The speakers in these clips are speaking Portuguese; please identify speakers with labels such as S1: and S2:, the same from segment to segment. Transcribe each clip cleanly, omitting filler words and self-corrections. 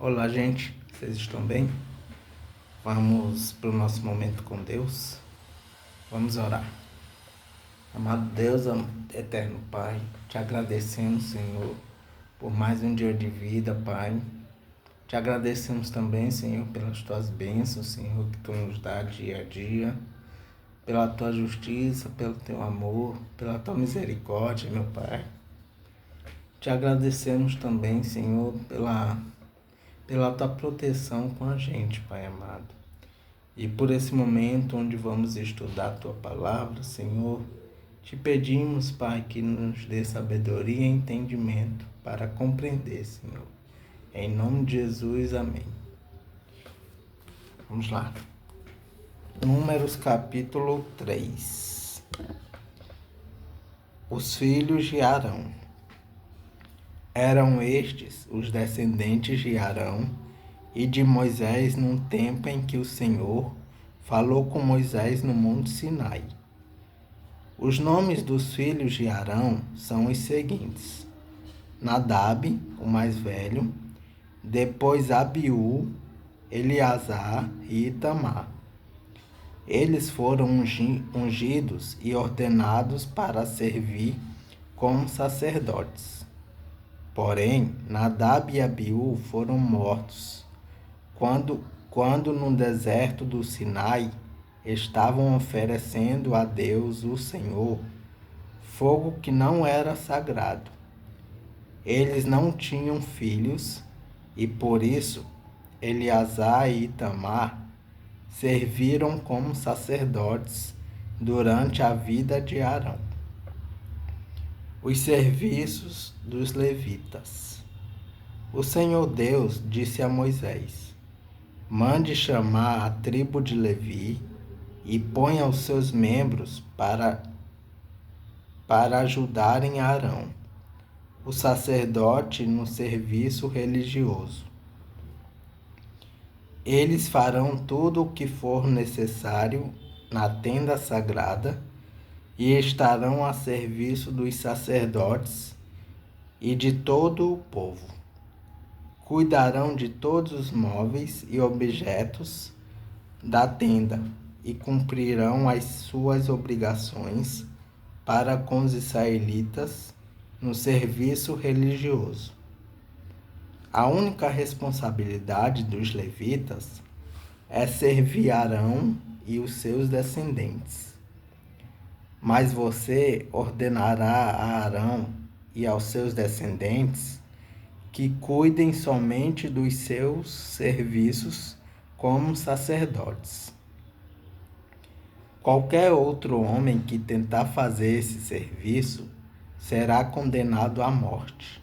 S1: Olá, gente, vocês estão bem? Vamos para o nosso momento com Deus. Vamos orar. Amado Deus, eterno Pai, te agradecemos, Senhor, por mais um dia de vida, Pai. Te agradecemos também, Senhor, pelas tuas bênçãos, Senhor, que tu nos dá dia a dia, pela tua justiça, pelo teu amor, pela tua misericórdia, meu Pai. Te agradecemos também, Senhor, pela tua proteção com a gente, Pai amado. E por esse momento onde vamos estudar a tua palavra, Senhor, te pedimos, Pai, que nos dê sabedoria e entendimento para compreender, Senhor. Em nome de Jesus, amém. Vamos lá. Números capítulo 3. Os filhos de Arão. Eram estes os descendentes de Arão e de Moisés num tempo em que o Senhor falou com Moisés no Monte Sinai. Os nomes dos filhos de Arão são os seguintes: Nadab, o mais velho, depois Abiú, Eleazar e Itamar. Eles foram ungidos e ordenados para servir como sacerdotes. Porém, Nadab e Abiú foram mortos quando no deserto do Sinai estavam oferecendo a Deus, o Senhor, fogo que não era sagrado. Eles não tinham filhos e por isso Eleazar e Itamar serviram como sacerdotes durante a vida de Arão. Os serviços dos levitas. O Senhor Deus disse a Moisés: mande chamar a tribo de Levi e ponha os seus membros para ajudarem Arão, o sacerdote, no serviço religioso. Eles farão tudo o que for necessário na tenda sagrada e estarão a serviço dos sacerdotes e de todo o povo. Cuidarão de todos os móveis e objetos da tenda e cumprirão as suas obrigações para com os israelitas no serviço religioso. A única responsabilidade dos levitas é servir Arão e os seus descendentes. Mas você ordenará a Arão e aos seus descendentes que cuidem somente dos seus serviços como sacerdotes. Qualquer outro homem que tentar fazer esse serviço será condenado à morte.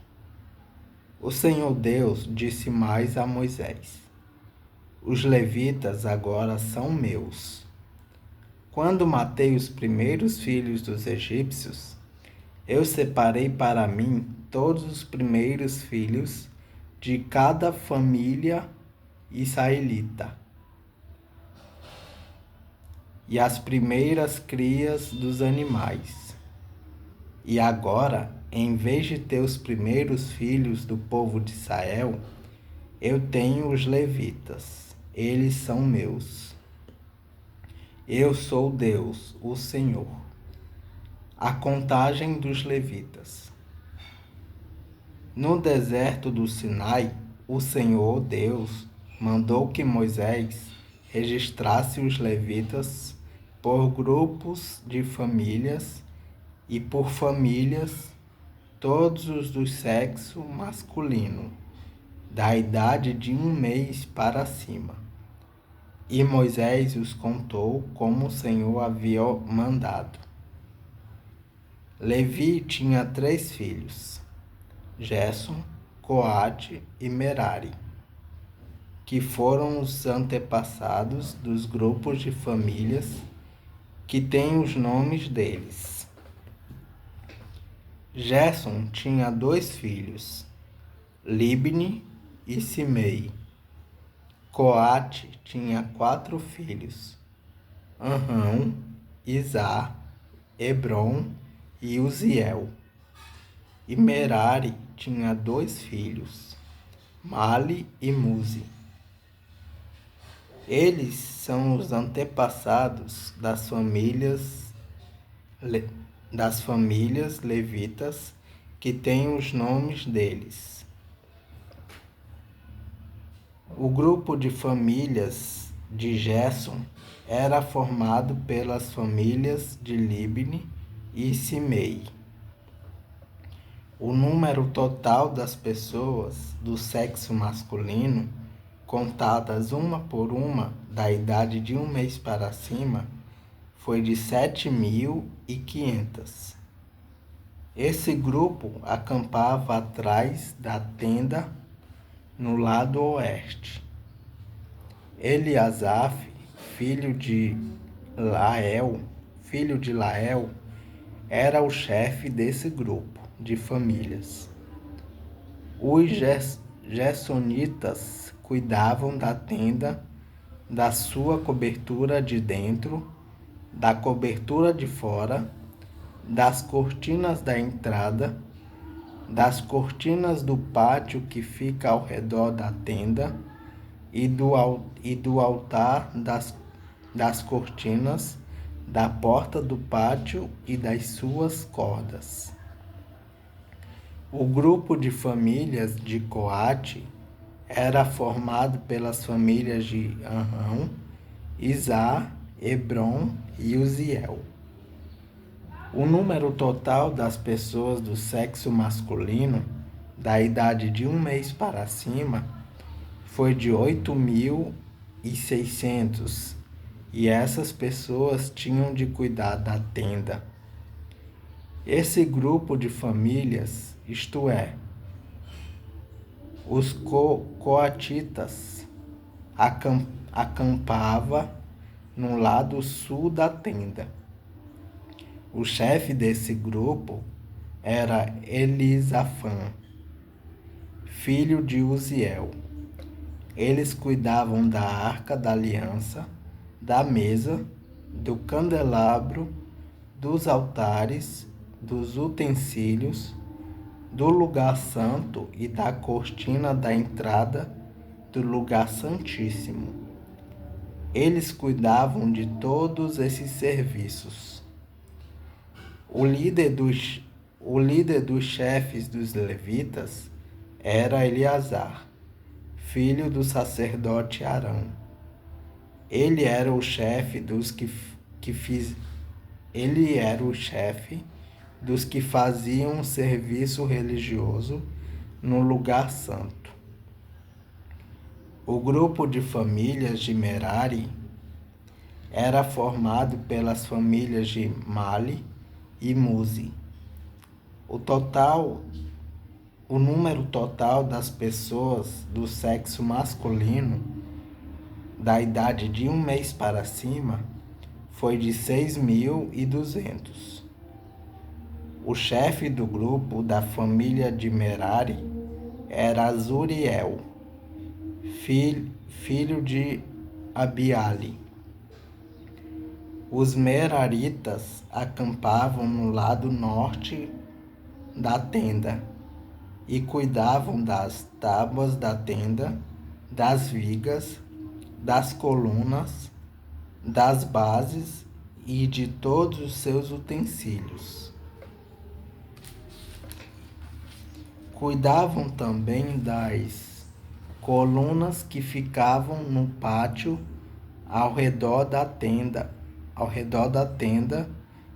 S1: O Senhor Deus disse mais a Moisés: os levitas agora são meus. Quando matei os primeiros filhos dos egípcios, eu separei para mim todos os primeiros filhos de cada família israelita e as primeiras crias dos animais. E agora, em vez de ter os primeiros filhos do povo de Israel, eu tenho os levitas. Eles são meus. Eu sou Deus, o Senhor. A contagem dos levitas. No deserto do Sinai, o Senhor Deus mandou que Moisés registrasse os levitas por grupos de famílias e por famílias, todos os do sexo masculino, da idade de 1 mês para cima. E Moisés os contou como o Senhor havia mandado. Levi tinha 3 filhos, Gerson, Coate e Merari, que foram os antepassados dos grupos de famílias que têm os nomes deles. Gerson tinha 2 filhos, Libni e Simei. Coate tinha 4 filhos, Amram, Izar, Hebron e Uziel. E Merari tinha 2 filhos, Mali e Muzi. Eles são os antepassados das famílias levitas que têm os nomes deles. O grupo de famílias de Gerson era formado pelas famílias de Libni e Simei. O número total das pessoas do sexo masculino, contadas uma por uma, da idade de 1 mês para cima, foi de 7.500. Esse grupo acampava atrás da tenda no lado oeste. Eliasaf, filho de Lael, era o chefe desse grupo de famílias. Os gersonitas cuidavam da tenda, da sua cobertura de dentro, da cobertura de fora, das cortinas da entrada, das cortinas do pátio que fica ao redor da tenda e do altar, das cortinas, da porta do pátio e das suas cordas. O grupo de famílias de Coate era formado pelas famílias de Arão, Izá, Hebron e Uziel. O número total das pessoas do sexo masculino, da idade de 1 mês para cima, foi de 8.600, e essas pessoas tinham de cuidar da tenda. Esse grupo de famílias, isto é, os coatitas, acampava no lado sul da tenda. O chefe desse grupo era Elisafã, filho de Uziel. Eles cuidavam da arca da aliança, da mesa, do candelabro, dos altares, dos utensílios, do lugar santo e da cortina da entrada do lugar santíssimo. Eles cuidavam de todos esses serviços. O líder dos chefes dos levitas era Eleazar, filho do sacerdote Arão. Ele era o chefe dos que faziam um serviço religioso no lugar santo. O grupo de famílias de Merari era formado pelas famílias de Mali e Muzi. O número total das pessoas do sexo masculino, da idade de 1 mês para cima, foi de 6.200. O chefe do grupo da família de Merari era Azuriel, filho de Abiali. Os meraritas acampavam no lado norte da tenda e cuidavam das tábuas da tenda, das vigas, das colunas, das bases e de todos os seus utensílios. Cuidavam também das colunas que ficavam no pátio ao redor da tenda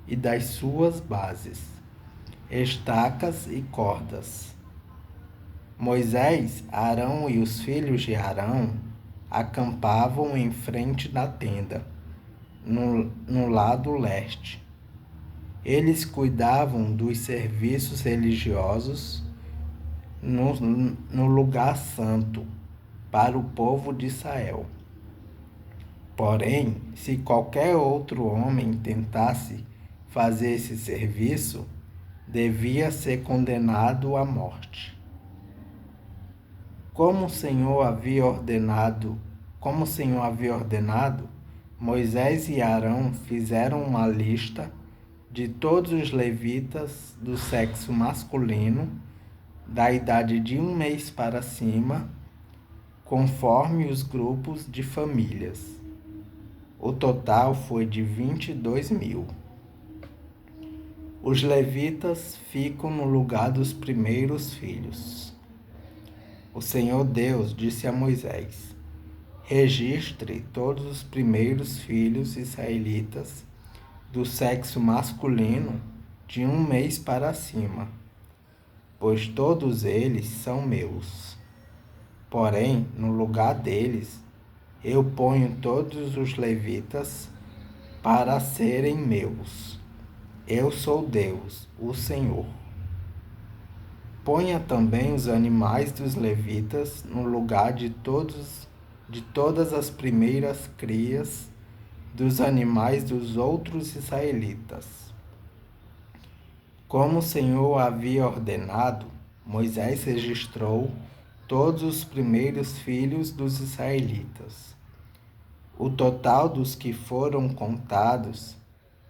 S1: e das suas bases, estacas e cordas. Moisés, Arão e os filhos de Arão acampavam em frente da tenda, no lado leste. Eles cuidavam dos serviços religiosos no lugar santo para o povo de Israel. Porém, se qualquer outro homem tentasse fazer esse serviço, devia ser condenado à morte. Como o Senhor havia ordenado, Moisés e Arão fizeram uma lista de todos os levitas do sexo masculino, da idade de 1 mês para cima, conforme os grupos de famílias. O total foi de 22.000. Os levitas ficam no lugar dos primeiros filhos. O Senhor Deus disse a Moisés: registre todos os primeiros filhos israelitas do sexo masculino de 1 mês para cima, pois todos eles são meus. Porém, no lugar deles, eu ponho todos os levitas para serem meus. Eu sou Deus, o Senhor. Ponha também os animais dos levitas no lugar de todas as primeiras crias dos animais dos outros israelitas. Como o Senhor havia ordenado, Moisés registrou todos os primeiros filhos dos israelitas. O total dos que foram contados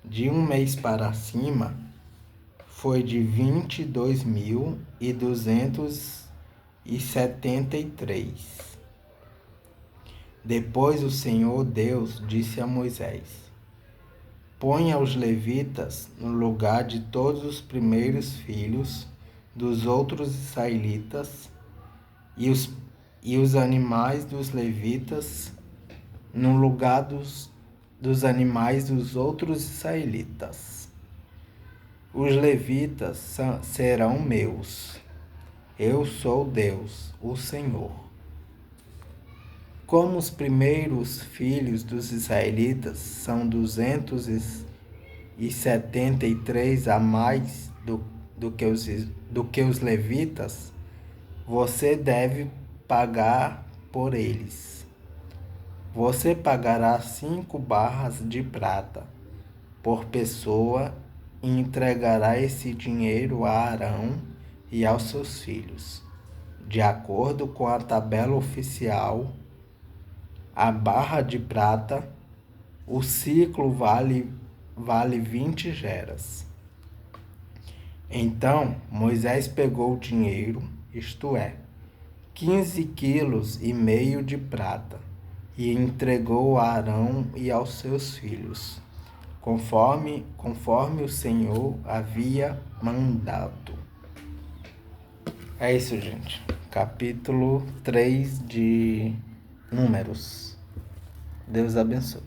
S1: de 1 mês para cima foi de 22.273. Depois o Senhor Deus disse a Moisés: ponha os levitas no lugar de todos os primeiros filhos dos outros israelitas e os animais dos levitas no lugar dos animais dos outros israelitas. Os levitas serão meus. Eu sou Deus, o Senhor. Como os primeiros filhos dos israelitas são 273 a mais do que os levitas, você deve pagar por eles. Você pagará 5 barras de prata por pessoa e entregará esse dinheiro a Arão e aos seus filhos. De acordo com a tabela oficial, a barra de prata, o ciclo vale 20 geras. Então Moisés pegou o dinheiro, isto é, 15,5 quilos de prata, e entregou a Arão e aos seus filhos, conforme o Senhor havia mandado. É isso, gente. Capítulo 3 de Números. Deus abençoe.